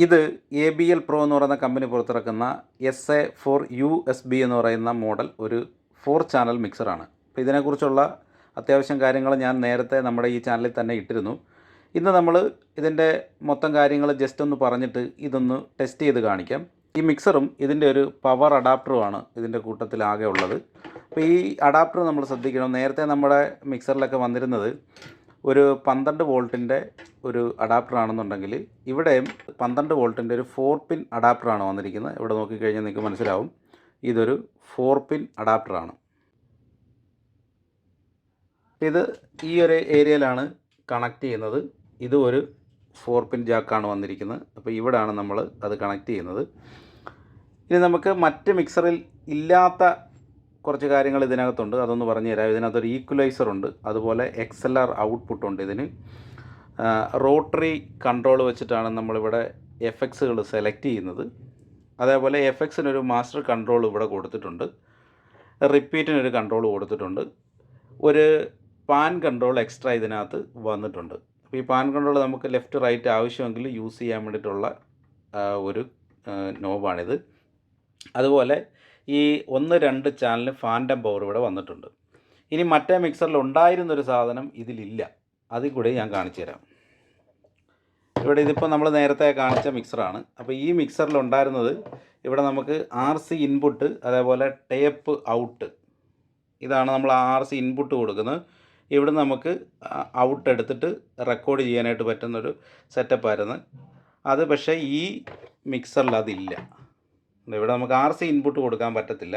ഇത് ABL Pro എന്ന് പറയുന്ന കമ്പനി പുറത്തിറക്കുന്ന SA4USB എന്ന് പറയുന്ന മോഡൽ ഒരു 4 ചാനൽ മിക്സറാണ്. അപ്പോൾ ഇതിനെക്കുറിച്ചുള്ള അത്യാവശ്യം കാര്യങ്ങൾ ഞാൻ നേരത്തെ നമ്മുടെ ഈ ചാനലിൽ തന്നെ ഇട്ടിരുന്നു. ഇന്ന് നമ്മൾ ഇതിൻ്റെ മൊത്തം കാര്യങ്ങൾ ജസ്റ്റ് ഒന്ന് പറഞ്ഞിട്ട് ഇതൊന്ന് ടെസ്റ്റ് ചെയ്ത് കാണിക്കാം. ഈ മിക്സറും ഇതിൻ്റെ ഒരു പവർ അഡാപ്റ്ററുമാണ് ഇതിൻ്റെ കൂട്ടത്തിൽ ആകെ ഉള്ളത്. അപ്പോൾ ഈ അഡാപ്റ്റർ നമ്മൾ ശ്രദ്ധിക്കണം. നേരത്തെ നമ്മുടെ മിക്സറിലൊക്കെ വന്നിരുന്നത് ഒരു 12 വോൾട്ടിൻ്റെ ഒരു അഡാപ്റ്റർ ആണെന്നുണ്ടെങ്കിൽ ഇവിടെയും 12 വോൾട്ടിൻ്റെ ഒരു 4 പിൻ അഡാപ്റ്ററാണ് വന്നിരിക്കുന്നത്. ഇവിടെ നോക്കിക്കഴിഞ്ഞാൽ നിങ്ങൾക്ക് മനസ്സിലാവും ഇതൊരു 4 പിൻ അഡാപ്റ്ററാണ്. ഇത് ഈ ഒരു ഏരിയയിലാണ് കണക്ട് ചെയ്യുന്നത്. ഇത് ഒരു 4 പിൻ ജാക്കാണ് വന്നിരിക്കുന്നത്. അപ്പോൾ ഇവിടെയാണ് നമ്മൾ അത് കണക്ട് ചെയ്യുന്നത്. ഇനി നമുക്ക് മറ്റ് മിക്സറിൽ ഇല്ലാത്ത കുറച്ച് കാര്യങ്ങൾ ഇതിനകത്തുണ്ട്, അതൊന്ന് പറഞ്ഞു തരാം. ഇതിനകത്തൊരു ഈക്വലൈസർ ഉണ്ട്, അതുപോലെ XLR ഔട്ട്പുട്ട് ഉണ്ട്. ഇതിന് റോട്ടറി കൺട്രോൾ വെച്ചിട്ടാണ് നമ്മളിവിടെ എഫക്ട്സുകൾ സെലക്ട് ചെയ്യുന്നത്. അതേപോലെ എഫക്ട്സിനൊരു മാസ്റ്റർ കൺട്രോൾ ഇവിടെ കൊടുത്തിട്ടുണ്ട്, റിപ്പീറ്റിനൊരു കൺട്രോൾ കൊടുത്തിട്ടുണ്ട്, ഒരു പാൻ കൺട്രോൾ എക്സ്ട്രാ ഇതിനകത്ത് വന്നിട്ടുണ്ട്. അപ്പോൾ ഈ പാൻ കൺട്രോൾ നമുക്ക് ലെഫ്റ്റ് റൈറ്റ് ആവശ്യമെങ്കിൽ യൂസ് ചെയ്യാൻ വേണ്ടിയിട്ടുള്ള ഒരു നോബാണിത്. അതുപോലെ ഈ 1-2 ചാനലിന് ഫാൻറ്റം പവർ ഇവിടെ വന്നിട്ടുണ്ട്. ഇനി മറ്റേ മിക്സറിൽ ഉണ്ടായിരുന്നൊരു സാധനം ഇതിലില്ല, അതിൽ കൂടെ ഞാൻ കാണിച്ചു തരാം. ഇവിടെ ഇതിപ്പോൾ നമ്മൾ നേരത്തെ കാണിച്ച മിക്സറാണ്. അപ്പോൾ ഈ മിക്സറിൽ ഉണ്ടായിരുന്നത് ഇവിടെ നമുക്ക് RC ഇൻപുട്ട്, അതേപോലെ ടേപ്പ് ഔട്ട്, ഇതാണ് നമ്മൾ RC ഇൻപുട്ട് കൊടുക്കുന്നത്. ഇവിടെ നമുക്ക് ഔട്ട് എടുത്തിട്ട് റെക്കോർഡ് ചെയ്യാനായിട്ട് പറ്റുന്നൊരു സെറ്റപ്പായിരുന്നു അത്. പക്ഷേ ഈ മിക്സറിൽ അതില്ല. ഇവിടെ നമുക്ക് RC ഇൻപുട്ട് കൊടുക്കാൻ പറ്റത്തില്ല.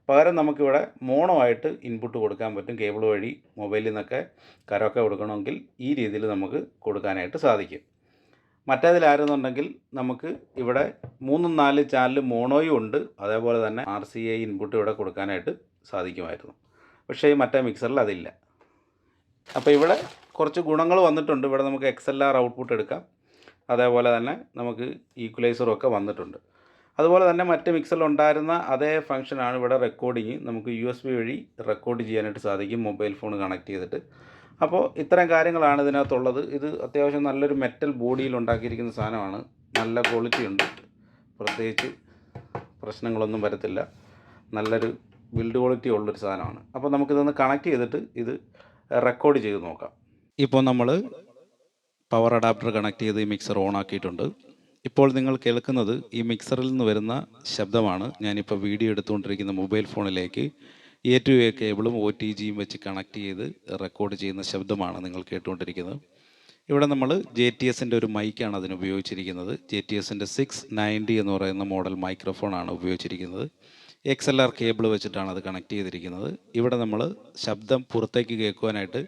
പകരം നമുക്കിവിടെ മോണോ ആയിട്ട് ഇൻപുട്ട് കൊടുക്കാൻ പറ്റും. കേബിൾ വഴി മൊബൈലിൽ നിന്നൊക്കെ കരോക്കെ കൊടുക്കണമെങ്കിൽ ഈ രീതിയിൽ നമുക്ക് കൊടുക്കാനായിട്ട് സാധിക്കും. മറ്റേതിലായിരുന്നുണ്ടെങ്കിൽ നമുക്ക് ഇവിടെ 3-4 ചാനൽ മോണോയും ഉണ്ട്, അതേപോലെ തന്നെ RCA ഇൻപുട്ട് ഇവിടെ കൊടുക്കാനായിട്ട് സാധിക്കുമായിരുന്നു. പക്ഷേ മറ്റേ മിക്സറിൽ അതില്ല. അപ്പോൾ ഇവിടെ കുറച്ച് ഗുണങ്ങൾ വന്നിട്ടുണ്ട്. ഇവിടെ നമുക്ക് XLR ഔട്ട്പുട്ട് എടുക്കാം, അതേപോലെ തന്നെ നമുക്ക് ഈക്വലൈസറും ഒക്കെ വന്നിട്ടുണ്ട്. അതുപോലെ തന്നെ മറ്റ് മിക്സറിൽ ഉണ്ടായിരുന്ന അതേ ഫംഗ്ഷനാണ് ഇവിടെ റെക്കോർഡിങ്. നമുക്ക് USB വഴി റെക്കോർഡ് ചെയ്യാനായിട്ട് സാധിക്കും, മൊബൈൽ ഫോൺ കണക്ട് ചെയ്തിട്ട്. അപ്പോൾ ഇത്തരം കാര്യങ്ങളാണ് ഇതിനകത്തുള്ളത്. ഇത് അത്യാവശ്യം നല്ലൊരു മെറ്റൽ ബോഡിയിൽ ഉണ്ടാക്കിയിരിക്കുന്ന സാധനമാണ്. നല്ല ക്വാളിറ്റി ഉണ്ട്, പ്രത്യേകിച്ച് പ്രശ്നങ്ങളൊന്നും വരത്തില്ല. നല്ലൊരു ബിൽഡ് ക്വാളിറ്റി ഉള്ളൊരു സാധനമാണ്. അപ്പോൾ നമുക്കിതൊന്ന് കണക്ട് ചെയ്തിട്ട് ഇത് റെക്കോർഡ് ചെയ്ത് നോക്കാം. ഇപ്പോൾ നമ്മൾ പവർ അഡാപ്റ്റർ കണക്ട് ചെയ്ത് ഈ മിക്സർ ഓൺ ആക്കിയിട്ടുണ്ട്. ഇപ്പോൾ നിങ്ങൾ കേൾക്കുന്നത് ഈ മിക്സറിൽ നിന്ന് വരുന്ന ശബ്ദമാണ്. ഞാനിപ്പോൾ വീഡിയോ എടുത്തുകൊണ്ടിരിക്കുന്ന മൊബൈൽ ഫോണിലേക്ക് A to A കേബിളും OTGയും വെച്ച് കണക്ട് ചെയ്ത് റെക്കോർഡ് ചെയ്യുന്ന ശബ്ദമാണ് നിങ്ങൾ കേട്ടുകൊണ്ടിരിക്കുന്നത്. ഇവിടെ നമ്മൾ JTSൻ്റെ ഒരു മൈക്കാണ് അതിന് ഉപയോഗിച്ചിരിക്കുന്നത്. JTSൻ്റെ 690 എന്ന് പറയുന്ന മോഡൽ മൈക്രോഫോണാണ് ഉപയോഗിച്ചിരിക്കുന്നത്. XLR കേബിൾ വെച്ചിട്ടാണ് അത് കണക്ട് ചെയ്തിരിക്കുന്നത്. ഇവിടെ നമ്മൾ ശബ്ദം പുറത്തേക്ക് കേൾക്കുവാനായിട്ട്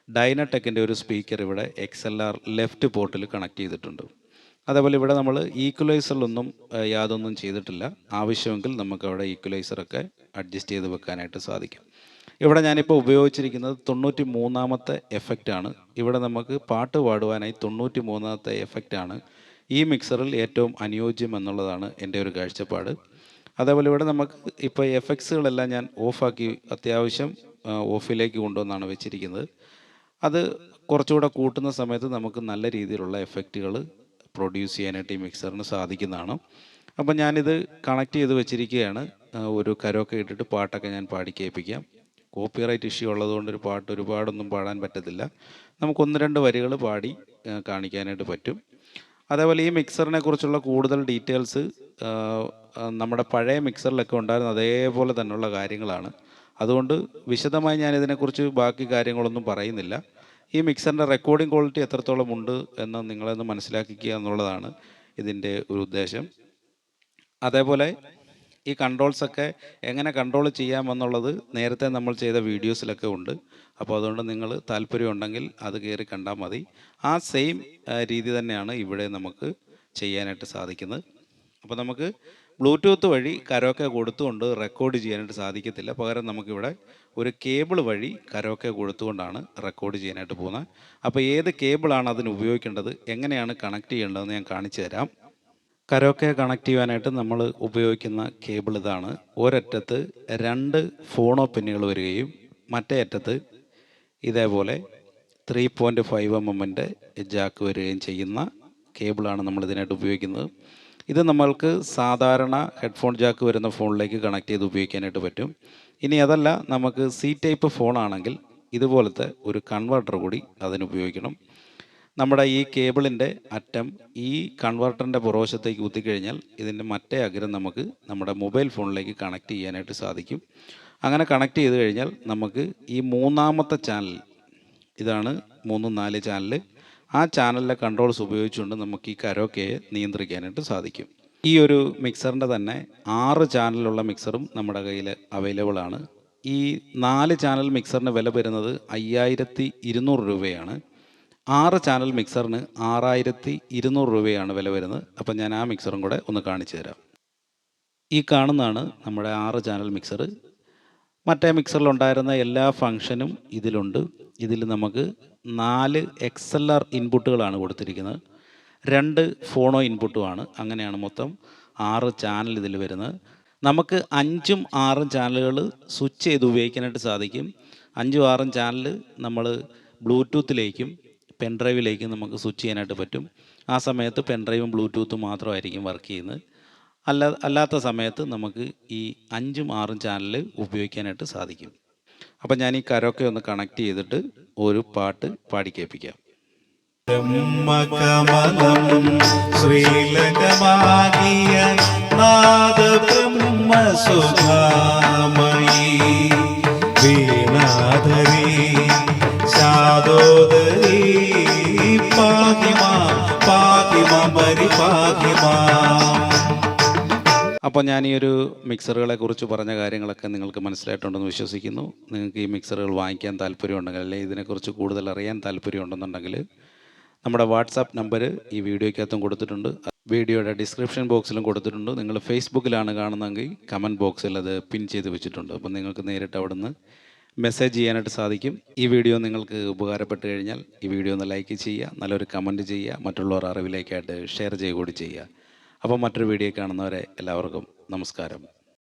ഡൈനടെക്കിൻ്റെ ഒരു സ്പീക്കർ ഇവിടെ XLR ലെഫ്റ്റ് പോർട്ടിൽ കണക്ട് ചെയ്തിട്ടുണ്ട്. അതേപോലെ ഇവിടെ നമ്മൾ ഈക്വലൈസറിലൊന്നും യാതൊന്നും ചെയ്തിട്ടില്ല. ആവശ്യമെങ്കിൽ നമുക്ക് അവിടെ ഈക്വലൈസറൊക്കെ അഡ്ജസ്റ്റ് ചെയ്ത് വെക്കാനായിട്ട് സാധിക്കും. ഇവിടെ ഞാനിപ്പോൾ ഉപയോഗിച്ചിരിക്കുന്നത് 93ാമത്തെ എഫക്റ്റാണ്. ഇവിടെ നമുക്ക് പാട്ട് പാടുവാനായി 93ാമത്തെ എഫക്റ്റാണ് ഈ മിക്സറിൽ ഏറ്റവും അനുയോജ്യം എന്നുള്ളതാണ് എൻ്റെ ഒരു കാഴ്ചപ്പാട്. അതേപോലെ ഇവിടെ നമുക്ക് ഇപ്പോൾ എഫക്ട്സുകളെല്ലാം ഞാൻ ഓഫാക്കി അത്യാവശ്യം ഓഫിലേക്ക് കൊണ്ടുവന്നാണ് വെച്ചിരിക്കുന്നത്. അത് കുറച്ചുകൂടെ കൂട്ടുന്ന സമയത്ത് നമുക്ക് നല്ല രീതിയിലുള്ള എഫക്റ്റുകൾ പ്രൊഡ്യൂസ് ചെയ്യാനായിട്ട് ഈ മിക്സറിന് സാധിക്കുന്നതാണ്. അപ്പം ഞാനിത് കണക്ട് ചെയ്ത് വെച്ചിരിക്കുകയാണ്. ഒരു കരോക്കെ ഇട്ടിട്ട് പാട്ടൊക്കെ ഞാൻ പാടി കേൾപ്പിക്കാം. കോപ്പിറൈറ്റ് ഇഷ്യൂ ഉള്ളതുകൊണ്ട് ഒരു പാട്ട് ഒരുപാടൊന്നും പാടാൻ പറ്റത്തില്ല. നമുക്ക് 1-2 വരികൾ പാടി കാണിക്കാനായിട്ട് പറ്റും. അതേപോലെ ഈ മിക്സറിനെ കുറിച്ചുള്ള കൂടുതൽ ഡീറ്റെയിൽസ് നമ്മുടെ പഴയ മിക്സറിലൊക്കെ ഉണ്ടായിരുന്ന അതേപോലെ തന്നെയുള്ള കാര്യങ്ങളാണ്. അതുകൊണ്ട് വിശദമായി ഞാനിതിനെക്കുറിച്ച് ബാക്കി കാര്യങ്ങളൊന്നും പറയുന്നില്ല. ഈ മിക്സറിൻ്റെ റെക്കോർഡിംഗ് ക്വാളിറ്റി എത്രത്തോളം ഉണ്ട് എന്ന് നിങ്ങളൊന്ന് മനസ്സിലാക്കിക്കുക എന്നുള്ളതാണ് ഇതിൻ്റെ ഒരു ഉദ്ദേശം. അതേപോലെ ഈ കൺട്രോൾസൊക്കെ എങ്ങനെ കൺട്രോൾ ചെയ്യാമെന്നുള്ളത് നേരത്തെ നമ്മൾ ചെയ്ത വീഡിയോസിലൊക്കെ ഉണ്ട്. അപ്പോൾ അതുകൊണ്ട് നിങ്ങൾ താല്പര്യം ഉണ്ടെങ്കിൽ അത് കയറി കണ്ടാൽ മതി. ആ സെയിം രീതി തന്നെയാണ് ഇവിടെ നമുക്ക് ചെയ്യാനായിട്ട് സാധിക്കുന്നത്. അപ്പോൾ നമുക്ക് ബ്ലൂടൂത്ത് വഴി കരോക്കെ കൊടുത്തുകൊണ്ട് റെക്കോർഡ് ചെയ്യാനായിട്ട് സാധിക്കത്തില്ല. പകരം നമുക്കിവിടെ ഒരു കേബിൾ വഴി കരോക്കെ കൊടുത്തുകൊണ്ടാണ് റെക്കോർഡ് ചെയ്യാനായിട്ട് പോകുന്നത്. അപ്പോൾ ഏത് കേബിളാണ് അതിന് ഉപയോഗിക്കേണ്ടത്, എങ്ങനെയാണ് കണക്ട് ചെയ്യേണ്ടതെന്ന് ഞാൻ കാണിച്ചു തരാം. കരോക്കെ കണക്ട് ചെയ്യാനായിട്ട് നമ്മൾ ഉപയോഗിക്കുന്ന കേബിൾ ഇതാണ്. ഒരറ്റത്ത് 2 ഫോണോ പിന്നുകൾ വരികയും മറ്റേ അറ്റത്ത് ഇതേപോലെ 3.5 mm ജാക്ക് വരികയും ചെയ്യുന്ന കേബിളാണ് നമ്മൾ ഇതിനായിട്ട് ഉപയോഗിക്കുന്നത്. ഇത് നമ്മൾക്ക് സാധാരണ ഹെഡ്ഫോൺ ജാക്ക് വരുന്ന ഫോണിലേക്ക് കണക്ട് ചെയ്ത് ഉപയോഗിക്കാനായിട്ട് പറ്റും. ഇനി അതല്ല, നമുക്ക് സി ടൈപ്പ് ഫോണാണെങ്കിൽ ഇതുപോലത്തെ ഒരു കൺവെർട്ടർ കൂടി അതിന് ഉപയോഗിക്കണം. നമ്മുടെ ഈ കേബിളിൻ്റെ അറ്റം ഈ കൺവെർട്ടറിൻ്റെ പുറവശത്തേക്ക് കുത്തിക്കഴിഞ്ഞാൽ ഇതിൻ്റെ മറ്റേ അഗ്രം നമുക്ക് നമ്മുടെ മൊബൈൽ ഫോണിലേക്ക് കണക്ട് ചെയ്യാനായിട്ട് സാധിക്കും. അങ്ങനെ കണക്ട് ചെയ്ത് കഴിഞ്ഞാൽ നമുക്ക് ഈ മൂന്നാമത്തെ ചാനൽ, ഇതാണ് 3, 4 ചാനൽ, ആ ചാനലിലെ കൺട്രോൾസ് ഉപയോഗിച്ചുകൊണ്ട് നമുക്ക് ഈ കരോക്കയെ നിയന്ത്രിക്കാനായിട്ട് സാധിക്കും. ഈ ഒരു മിക്സറിൻ്റെ തന്നെ 6 ചാനലുള്ള മിക്സറും നമ്മുടെ കയ്യിൽ അവൈലബിൾ ആണ്. ഈ 4 ചാനൽ മിക്സറിന് വില വരുന്നത് 5200 രൂപയാണ്. 6 ചാനൽ മിക്സറിന് 6200 രൂപയാണ് വില വരുന്നത്. അപ്പം ഞാൻ ആ മിക്സറും കൂടെ ഒന്ന് കാണിച്ചു തരാം. ഈ കാണുന്നതാണ് നമ്മുടെ 6 ചാനൽ മിക്സർ. മറ്റേ മിക്സറിലുണ്ടായിരുന്ന എല്ലാ ഫങ്ഷനും ഇതിലുണ്ട്. ഇതിൽ നമുക്ക് 4 XLR ഇൻപുട്ടുകളാണ് കൊടുത്തിരിക്കുന്നത്, 2 ഫോണോ ഇൻപുട്ടുമാണ്. അങ്ങനെയാണ് മൊത്തം 6 ചാനൽ ഇതിൽ വരുന്നത്. നമുക്ക് 5ഉം 6ഉം ചാനലുകൾ സ്വിച്ച് ചെയ്ത് ഉപയോഗിക്കാനായിട്ട് സാധിക്കും. 5ഉം 6ഉം ചാനൽ നമ്മൾ ബ്ലൂടൂത്തിലേക്കും പെൻഡ്രൈവിലേക്കും നമുക്ക് സ്വിച്ച് ചെയ്യാനായിട്ട് പറ്റും. ആ സമയത്ത് പെൻഡ്രൈവും ബ്ലൂടൂത്തും മാത്രമായിരിക്കും വർക്ക് ചെയ്യുന്നത്. അല്ലാത്ത സമയത്ത് നമുക്ക് ഈ 5ഉം 6ഉം ചാനൽ ഉപയോഗിക്കാനായിട്ട് സാധിക്കും. അപ്പം ഞാൻ ഈ കരോക്കെ ഒന്ന് കണക്ട് ചെയ്തിട്ട് ഒരു പാട്ട് പാടി കേൾപ്പിക്കാം. ബ്രഹ്മകമലം ശ്രീലകമാകിയ നാദ ബ്രഹ്മസുധാമയീ വീണാധരീ ശാദോദരീ പാഹിമാ പാഹിമാ പരിപാഹിമാ. അപ്പോൾ ഞാൻ ഈ ഒരു മിക്സറുകളെ കുറിച്ച് പറഞ്ഞ കാര്യങ്ങളൊക്കെ നിങ്ങൾക്ക് മനസ്സിലായിട്ടുണ്ടെന്ന് വിശ്വസിക്കുന്നു. നിങ്ങൾക്ക് ഈ മിക്സറുകൾ വാങ്ങിക്കാൻ താല്പര്യമുണ്ടെങ്കിൽ, അല്ലെങ്കിൽ ഇതിനെക്കുറിച്ച് കൂടുതൽ അറിയാൻ താല്പര്യമുണ്ടെന്നുണ്ടെങ്കിൽ നമ്മുടെ വാട്സാപ്പ് നമ്പർ ഈ വീഡിയോയ്ക്കകത്തും കൊടുത്തിട്ടുണ്ട്, വീഡിയോയുടെ ഡിസ്ക്രിപ്ഷൻ ബോക്സിലും കൊടുത്തിട്ടുണ്ട്. നിങ്ങൾ ഫേസ്ബുക്കിലാണ് കാണുന്നതെങ്കിൽ കമൻറ്റ് ബോക്സിൽ അത് പിൻ ചെയ്ത് വെച്ചിട്ടുണ്ട്. അപ്പോൾ നിങ്ങൾക്ക് നേരിട്ട് അവിടെ നിന്ന് മെസ്സേജ് ചെയ്യാനായിട്ട് സാധിക്കും. ഈ വീഡിയോ നിങ്ങൾക്ക് ഉപകാരപ്പെട്ട് കഴിഞ്ഞാൽ ഈ വീഡിയോ ഒന്ന് ലൈക്ക് ചെയ്യുക, നല്ലൊരു കമൻറ്റ് ചെയ്യുക, മറ്റുള്ളവർ അറിവിലേക്കായിട്ട് ഷെയർ ചെയ്യുക കൂടി ചെയ്യുക. അപ്പോൾ മറ്റൊരു വീഡിയോ കാണുന്നവരെ എല്ലാവർക്കും നമസ്കാരം.